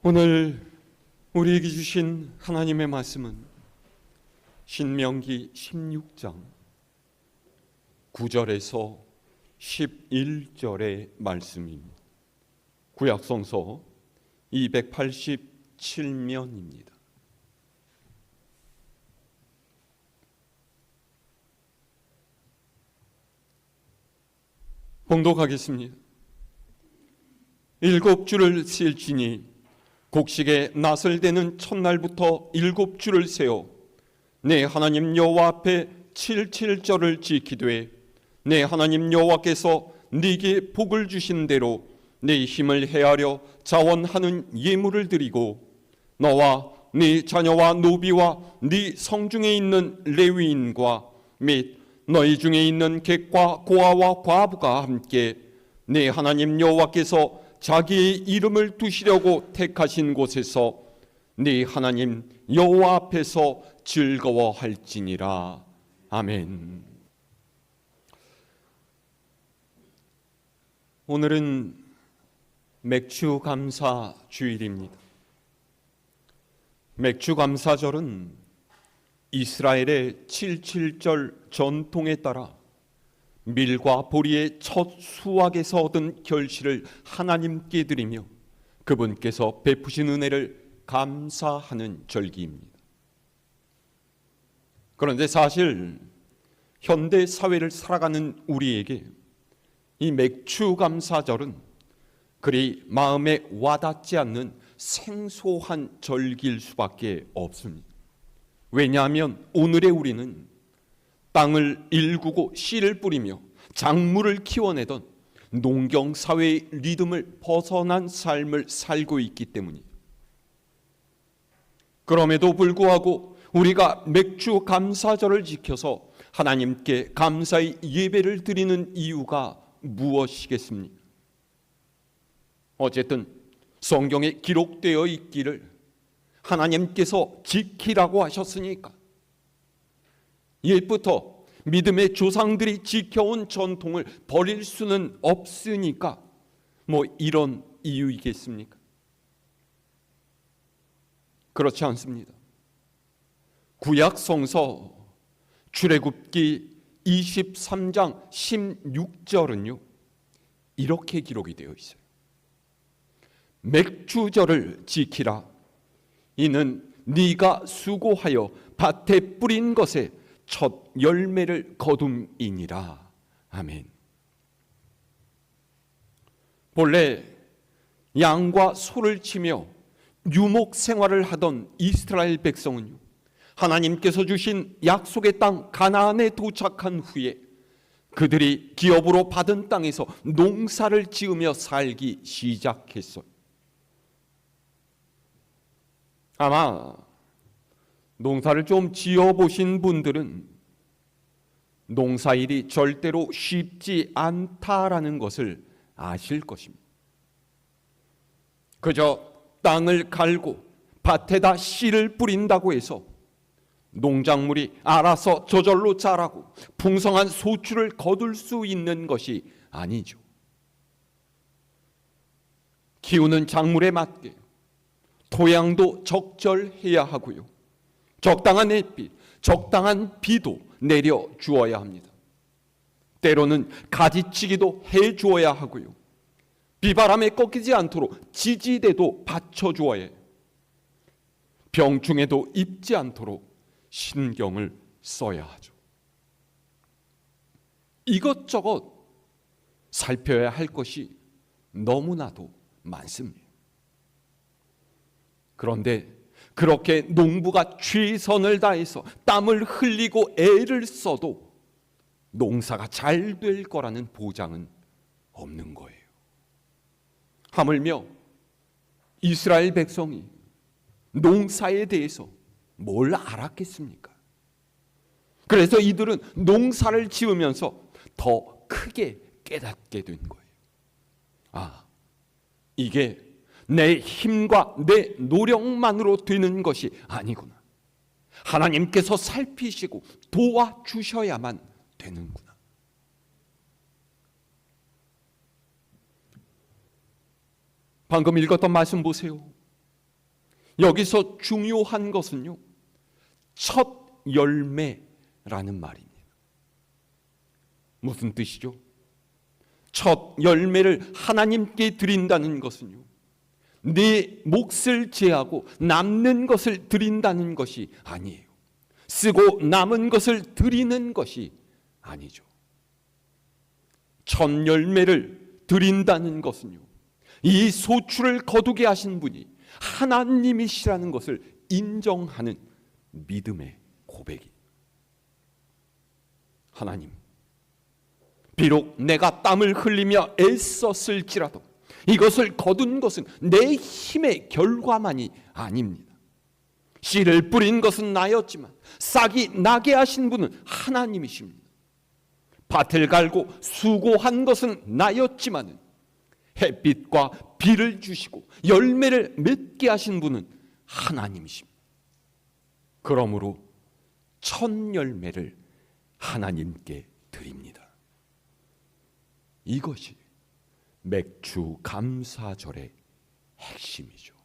오늘 우리에게 주신 하나님의 말씀은 신명기 16장 9절에서 11절의 말씀입니다. 구약성서 287면입니다. 봉독하겠습니다. 7주를 셀지니 곡식의 낫을 대는 첫날부터 7주를 세어 내 하나님 여호와 앞에 77절을 지키되 내 하나님 여호와께서 네게 복을 주신 대로 네 힘을 헤아려 자원하는 예물을 드리고 너와 네 자녀와 노비와 네 성중에 있는 레위인과 및 너희 중에 있는 객과 고아와 과부가 함께 네 하나님 여호와께서 자기의 이름을 두시려고 택하신 곳에서 네 하나님 여호와 앞에서 즐거워할지니라. 아멘. 오늘은 맥주감사 주일입니다. 맥주감사절은 이스라엘의 77절 전통에 따라 밀과 보리의 첫 수확에서 얻은 결실을 하나님께 드리며 그분께서 베푸신 은혜를 감사하는 절기입니다. 그런데 사실 현대 사회를 살아가는 우리에게 이 맥주감사절은 그리 마음에 와닿지 않는 생소한 절기일 수밖에 없습니다. 왜냐하면 오늘의 우리는 땅을 일구고 씨를 뿌리며 작물을 키워내던 농경사회의 리듬을 벗어난 삶을 살고 있기 때문이에요. 그럼에도 불구하고 우리가 맥주 감사절을 지켜서 하나님께 감사의 예배를 드리는 이유가 무엇이겠습니까? 어쨌든 성경에 기록되어 있기를 하나님께서 지키라고 하셨으니까, 옛부터 믿음의 조상들이 지켜온 전통을 버릴 수는 없으니까 이런 이유이겠습니까? 그렇지 않습니다. 구약성서 출애굽기 23장 16절은요 이렇게 기록이 되어 있어요. 맥주절을 지키라. 이는 네가 수고하여 밭에 뿌린 것에 첫 열매를 거둠이니라. 아멘. 본래 양과 소를 치며 유목 생활을 하던 이스라엘 백성은요, 하나님께서 주신 약속의 땅 가나안에 도착한 후에 그들이 기업으로 받은 땅에서 농사를 지으며 살기 시작했어요. 아마 농사를 좀 지어보신 분들은 농사일이 절대로 쉽지 않다라는 것을 아실 것입니다. 그저 땅을 갈고 밭에다 씨를 뿌린다고 해서 농작물이 알아서 저절로 자라고 풍성한 소출을 거둘 수 있는 것이 아니죠. 키우는 작물에 맞게 토양도 적절해야 하고요, 적당한 햇빛, 적당한 비도 내려 주어야 합니다. 때로는 가지치기도 해 주어야 하고요, 비바람에 꺾이지 않도록 지지대도 받쳐 주어야 해요. 병충해도 입지 않도록 신경을 써야 하죠. 이것저것 살펴야 할 것이 너무나도 많습니다. 그런데 그렇게 농부가 최선을 다해서 땀을 흘리고 애를 써도 농사가 잘 될 거라는 보장은 없는 거예요. 하물며 이스라엘 백성이 농사에 대해서 뭘 알았겠습니까? 그래서 이들은 농사를 지으면서 더 크게 깨닫게 된 거예요. 아, 이게 내 힘과 내 노력만으로 되는 것이 아니구나. 하나님께서 살피시고 도와주셔야만 되는구나. 방금 읽었던 말씀 보세요. 여기서 중요한 것은요, 첫 열매라는 말입니다. 무슨 뜻이죠? 첫 열매를 하나님께 드린다는 것은요, 내 몫을 제하고 남는 것을 드린다는 것이 아니에요. 쓰고 남은 것을 드리는 것이 아니죠. 첫 열매를 드린다는 것은요, 이 소출을 거두게 하신 분이 하나님이시라는 것을 인정하는 믿음의 고백이. 하나님, 비록 내가 땀을 흘리며 애썼을지라도 이것을 거둔 것은 내 힘의 결과만이 아닙니다. 씨를 뿌린 것은 나였지만 싹이 나게 하신 분은 하나님이십니다. 밭을 갈고 수고한 것은 나였지만 햇빛과 비를 주시고 열매를 맺게 하신 분은 하나님이십니다. 그러므로 첫 열매를 하나님께 드립니다. 이것이 맥주 감사절의 핵심이죠.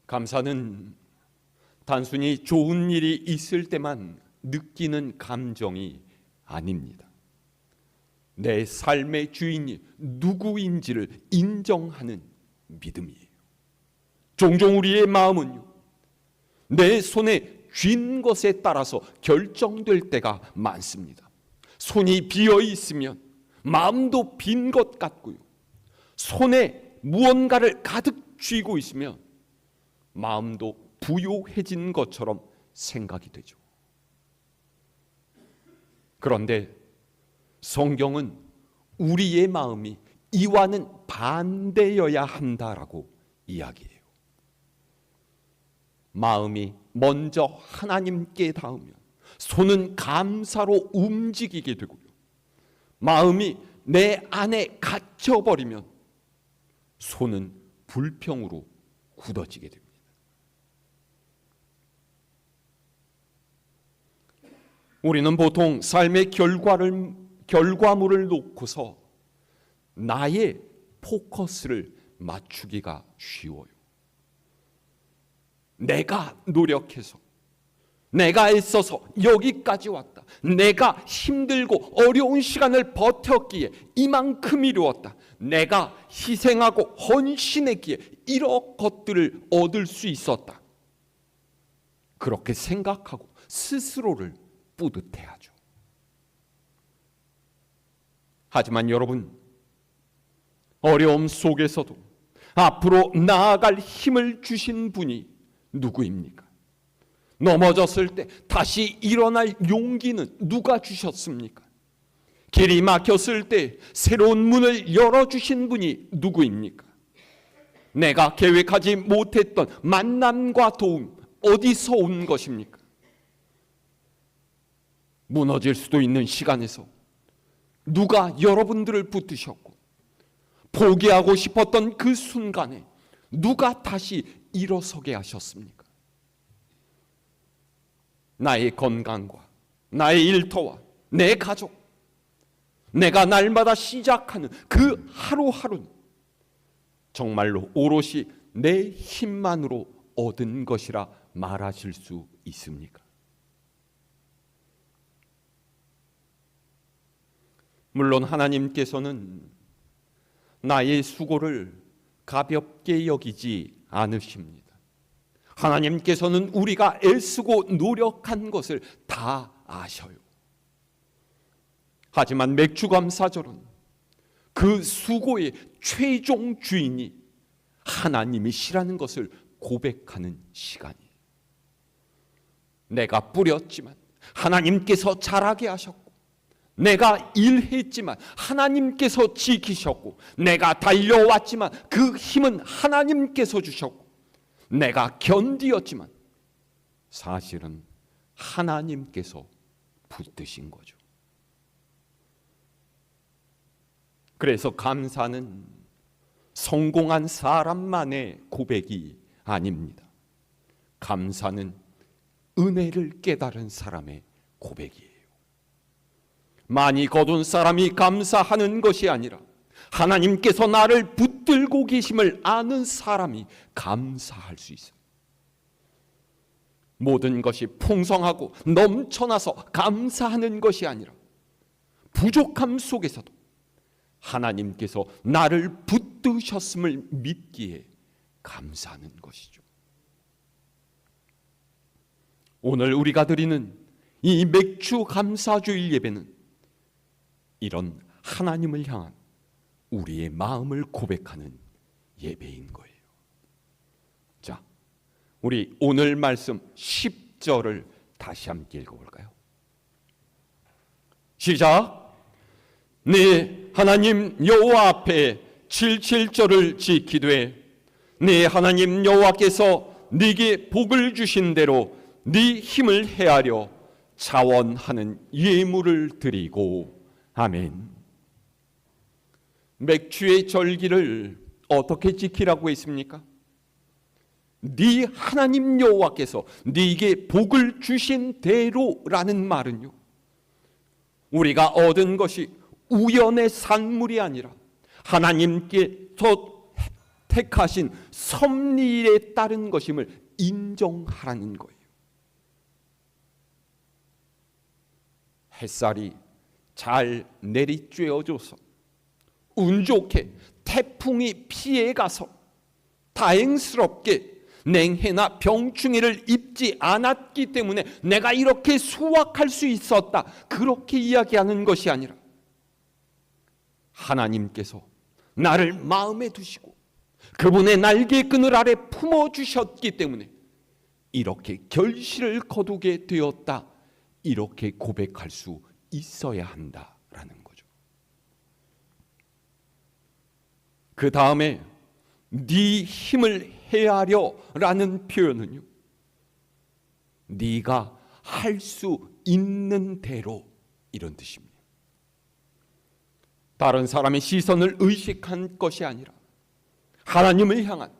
감사는 단순히 좋은 일이 있을 때만 느끼는 감정이 아닙니다. 내 삶의 주인이 누구인지를 인정하는 믿음이에요. 종종 우리의 마음은요, 내 손에 쥔 것에 따라서 결정될 때가 많습니다. 손이 비어 있으면 마음도 빈 것 같고요, 손에 무언가를 가득 쥐고 있으면 마음도 부요해진 것처럼 생각이 되죠. 그런데 성경은 우리의 마음이 이와는 반대여야 한다라고 이야기해요. 마음이 먼저 하나님께 닿으면 손은 감사로 움직이게 되고요, 마음이 내 안에 갇혀버리면 손은 불평으로 굳어지게 됩니다. 우리는 보통 삶의 결과물을 놓고서 나의 포커스를 맞추기가 쉬워요. 내가 노력해서, 내가 애써서 여기까지 왔다, 내가 힘들고 어려운 시간을 버텼기에 이만큼 이루었다, 내가 희생하고 헌신했기에 이런 것들을 얻을 수 있었다, 그렇게 생각하고 스스로를 뿌듯해하죠. 하지만 여러분, 어려움 속에서도 앞으로 나아갈 힘을 주신 분이 누구입니까? 넘어졌을 때 다시 일어날 용기는 누가 주셨습니까? 길이 막혔을 때 새로운 문을 열어주신 분이 누구입니까? 내가 계획하지 못했던 만남과 도움 어디서 온 것입니까? 무너질 수도 있는 시간에서 누가 여러분들을 붙드셨고, 포기하고 싶었던 그 순간에 누가 다시 일어서게 하셨습니까? 나의 건강과 나의 일터와 내 가족, 내가 날마다 시작하는 그 하루하루는 정말로 오롯이 내 힘만으로 얻은 것이라 말하실 수 있습니까? 물론 하나님께서는 나의 수고를 가볍게 여기지 않으십니다. 하나님께서는 우리가 애쓰고 노력한 것을 다 아셔요. 하지만 맥주감사절은 그 수고의 최종 주인이 하나님이시라는 것을 고백하는 시간이에요. 내가 뿌렸지만 하나님께서 자라게 하셨고, 내가 일했지만 하나님께서 지키셨고, 내가 달려왔지만 그 힘은 하나님께서 주셨고, 내가 견디었지만 사실은 하나님께서 붙드신 거죠. 그래서 감사는 성공한 사람만의 고백이 아닙니다. 감사는 은혜를 깨달은 사람의 고백이에요. 많이 거둔 사람이 감사하는 것이 아니라 하나님께서 나를 붙들고 계심을 아는 사람이 감사할 수 있어요. 모든 것이 풍성하고 넘쳐나서 감사하는 것이 아니라 부족함 속에서도 하나님께서 나를 붙드셨음을 믿기에 감사하는 것이죠. 오늘 우리가 드리는 이 맥주 감사주일 예배는 이런 하나님을 향한 우리의 마음을 고백하는 예배인 거예요. 자, 우리 오늘 말씀 10절을 다시 함께 읽어볼까요? 시작. 네 하나님 여호와 앞에 77절을 지키되 네 하나님 여호와께서 네게 복을 주신 대로 네 힘을 헤아려 자원하는 예물을 드리고. 아멘. 맥주의 절기를 어떻게 지키라고 했습니까? 네 하나님 여호와께서 네게 복을 주신 대로라는 말은요, 우리가 얻은 것이 우연의 산물이 아니라 하나님께서 택하신 섭리에 따른 것임을 인정하라는 거예요. 햇살이 잘 내리쬐어줘서 운 좋게 태풍이 피해가서 다행스럽게 냉해나 병충해를 입지 않았기 때문에 내가 이렇게 수확할 수 있었다, 그렇게 이야기하는 것이 아니라 하나님께서 나를 마음에 두시고 그분의 날개끈을 아래 품어주셨기 때문에 이렇게 결실을 거두게 되었다, 이렇게 고백할 수 있어야 한다라는 거죠. 그 다음에 네 힘을 헤아려라는 표현은요, 네가 할 수 있는 대로, 이런 뜻입니다. 다른 사람의 시선을 의식한 것이 아니라 하나님을 향한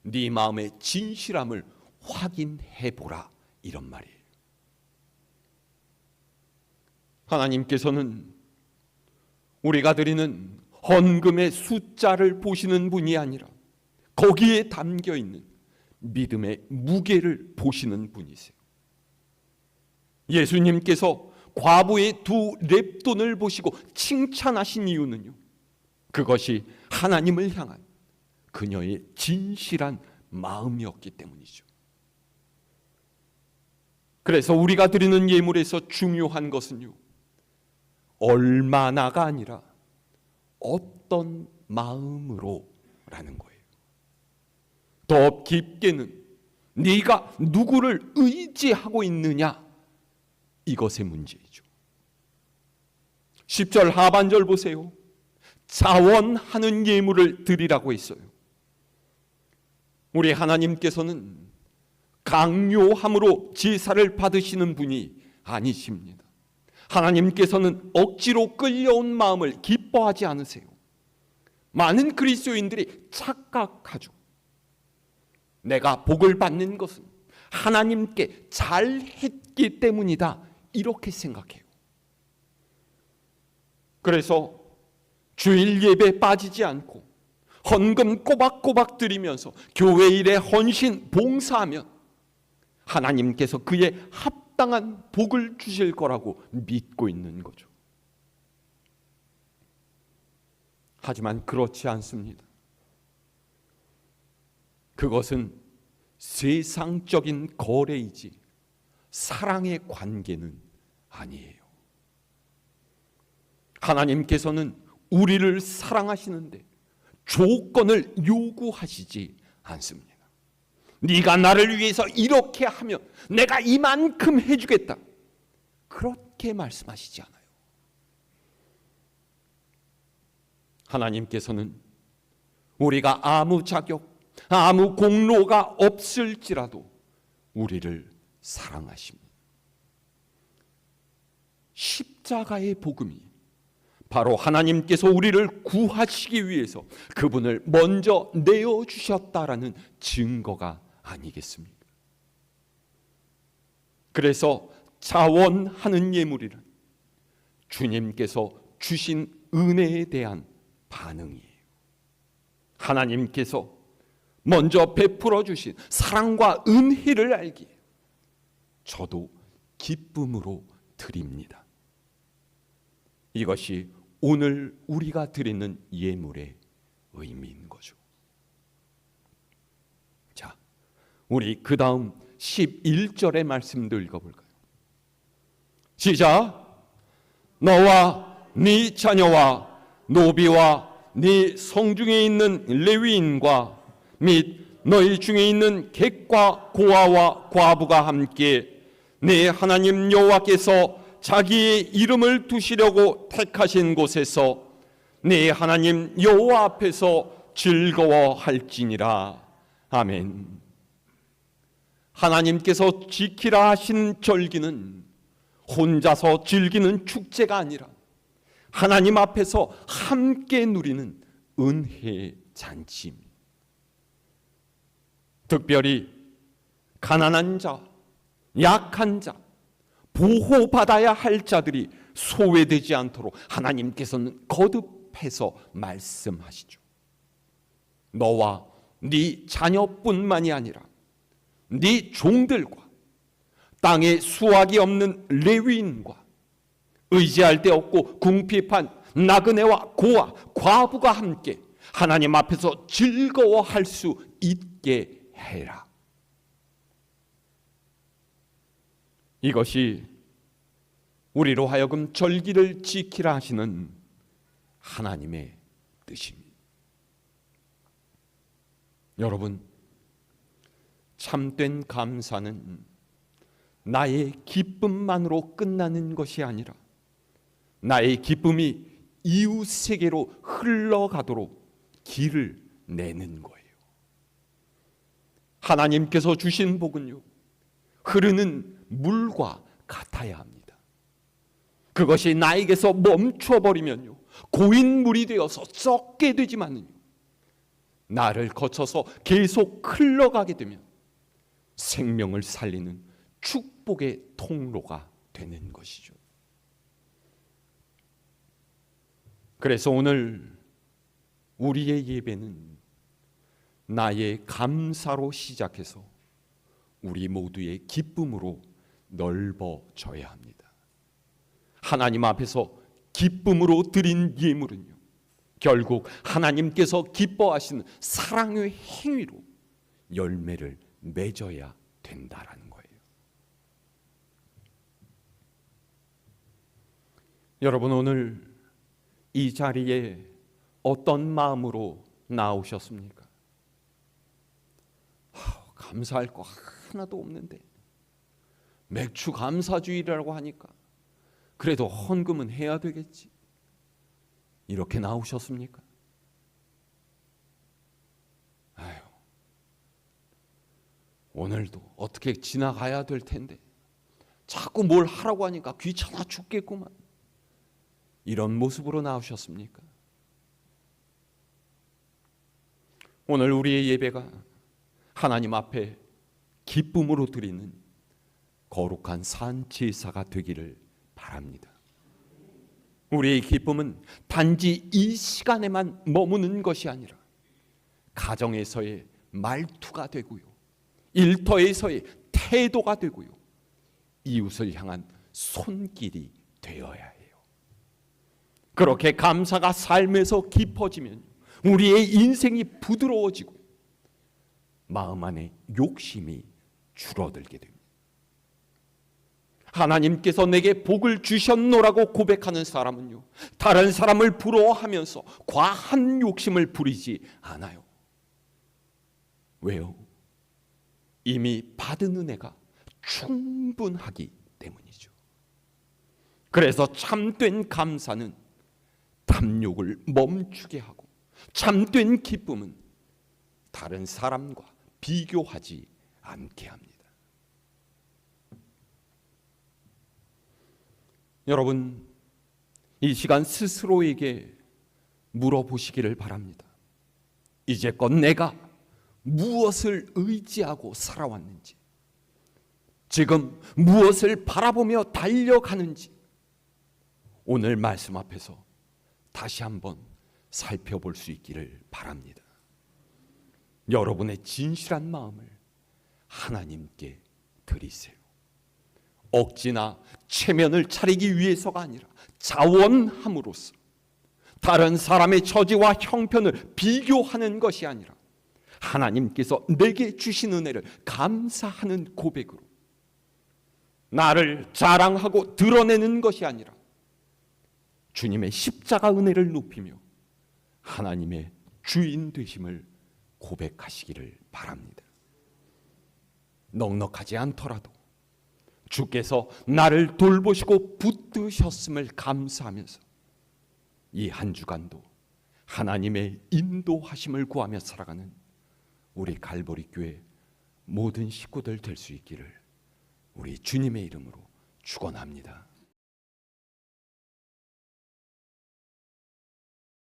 네 마음의 진실함을 확인해보라, 이런 말이에요. 하나님께서는 우리가 드리는 헌금의 숫자를 보시는 분이 아니라 거기에 담겨있는 믿음의 무게를 보시는 분이세요. 예수님께서 과부의 2 렙돈을 보시고 칭찬하신 이유는요, 그것이 하나님을 향한 그녀의 진실한 마음이었기 때문이죠. 그래서 우리가 드리는 예물에서 중요한 것은요, 얼마나가 아니라 어떤 마음으로 라는 거예요. 더 깊게는 네가 누구를 의지하고 있느냐, 이것의 문제이죠. 10절 하반절 보세요. 자원하는 예물을 드리라고 했어요. 우리 하나님께서는 강요함으로 제사를 받으시는 분이 아니십니다. 하나님께서는 억지로 끌려온 마음을 기뻐하지 않으세요. 많은 그리스도인들이 착각하죠. 내가 복을 받는 것은 하나님께 잘했기 때문이다, 이렇게 생각해요. 그래서 주일 예배에 빠지지 않고 헌금 꼬박꼬박 드리면서 교회 일에 헌신 봉사하면 하나님께서 그에 합당한 복을 주실 거라고 믿고 있는 거죠. 하지만 그렇지 않습니다. 그것은 세상적인 거래이지 사랑의 관계는 아니에요. 하나님께서는 우리를 사랑하시는데 조건을 요구하시지 않습니다. 네가 나를 위해서 이렇게 하면 내가 이만큼 해주겠다, 그렇게 말씀하시지 않아요. 하나님께서는 우리가 아무 자격, 아무 공로가 없을지라도 우리를 사랑하십니다. 십자가의 복음이 바로 하나님께서 우리를 구하시기 위해서 그분을 먼저 내어주셨다라는 증거가 아니겠습니까? 그래서 자원하는 예물이란 주님께서 주신 은혜에 대한 반응이에요. 하나님께서 먼저 베풀어 주신 사랑과 은혜를 알기에 저도 기쁨으로 드립니다. 이것이 오늘 우리가 드리는 예물의 의미인 거죠. 자, 우리 그 다음 11절의 말씀도 읽어볼까요? 시작. 너와 네 자녀와 노비와 네 성중에 있는 레위인과 및 너희 중에 있는 객과 고아와 과부가 함께 네 하나님 여호와께서 자기의 이름을 두시려고 택하신 곳에서 네 하나님 여호와 앞에서 즐거워할지니라. 아멘. 하나님께서 지키라 하신 절기는 혼자서 즐기는 축제가 아니라 하나님 앞에서 함께 누리는 은혜의 잔치입니다. 특별히 가난한 자, 약한 자, 보호받아야 할 자들이 소외되지 않도록 하나님께서는 거듭해서 말씀하시죠. 너와 네 자녀뿐만이 아니라 네 종들과 땅에 수확이 없는 레위인과 의지할 데 없고 궁핍한 나그네와 고아, 과부가 함께 하나님 앞에서 즐거워할 수 있게 해라. 이것이 우리로 하여금 절기를 지키라 하시는 하나님의 뜻입니다. 여러분, 참된 감사는 나의 기쁨만으로 끝나는 것이 아니라 나의 기쁨이 이웃에게로 흘러가도록 길을 내는 거예요. 하나님께서 주신 복은요, 흐르는 물과 같아야 합니다. 그것이 나에게서 멈춰버리면요, 고인물이 되어서 썩게 되지만은요, 나를 거쳐서 계속 흘러가게 되면 생명을 살리는 축복의 통로가 되는 것이죠. 그래서 오늘 우리의 예배는 나의 감사로 시작해서 우리 모두의 기쁨으로 넓어져야 합니다. 하나님 앞에서 기쁨으로 드린 예물은요, 결국 하나님께서 기뻐하시는 사랑의 행위로 열매를 맺어야 된다라는 거예요. 여러분, 오늘 이 자리에 어떤 마음으로 나오셨습니까? 감사할 거 하나도 없는데 맥주 감사주의라고 하니까 그래도 헌금은 해야 되겠지, 이렇게 나오셨습니까? 아유, 오늘도 어떻게 지나가야 될 텐데 자꾸 뭘 하라고 하니까 귀찮아 죽겠구만, 이런 모습으로 나오셨습니까? 오늘 우리의 예배가 하나님 앞에 기쁨으로 드리는 거룩한 산제사가 되기를 바랍니다. 우리의 기쁨은 단지 이 시간에만 머무는 것이 아니라 가정에서의 말투가 되고요, 일터에서의 태도가 되고요, 이웃을 향한 손길이 되어야 해요. 그렇게 감사가 삶에서 깊어지면 우리의 인생이 부드러워지고 마음 안에 욕심이 줄어들게 됩니다. 하나님께서 내게 복을 주셨노라고 고백하는 사람은요, 다른 사람을 부러워하면서 과한 욕심을 부리지 않아요. 왜요? 이미 받은 은혜가 충분하기 때문이죠. 그래서 참된 감사는 탐욕을 멈추게 하고, 참된 기쁨은 다른 사람과 비교하지 않게 합니다. 여러분, 이 시간 스스로에게 물어보시기를 바랍니다. 이제껏 내가 무엇을 의지하고 살아왔는지, 지금 무엇을 바라보며 달려가는지 오늘 말씀 앞에서 다시 한번 살펴볼 수 있기를 바랍니다. 여러분의 진실한 마음을 하나님께 드리세요. 억지나 체면을 차리기 위해서가 아니라 자원함으로써 다른 사람의 처지와 형편을 비교하는 것이 아니라 하나님께서 내게 주신 은혜를 감사하는 고백으로 나를 자랑하고 드러내는 것이 아니라 주님의 십자가 은혜를 높이며 하나님의 주인 되심을 고백하시기를 바랍니다. 넉넉하지 않더라도 주께서 나를 돌보시고 붙드셨음을 감사하면서 이 한 주간도 하나님의 인도하심을 구하며 살아가는 우리 갈보리 교회 모든 식구들 될 수 있기를 우리 주님의 이름으로 축원합니다.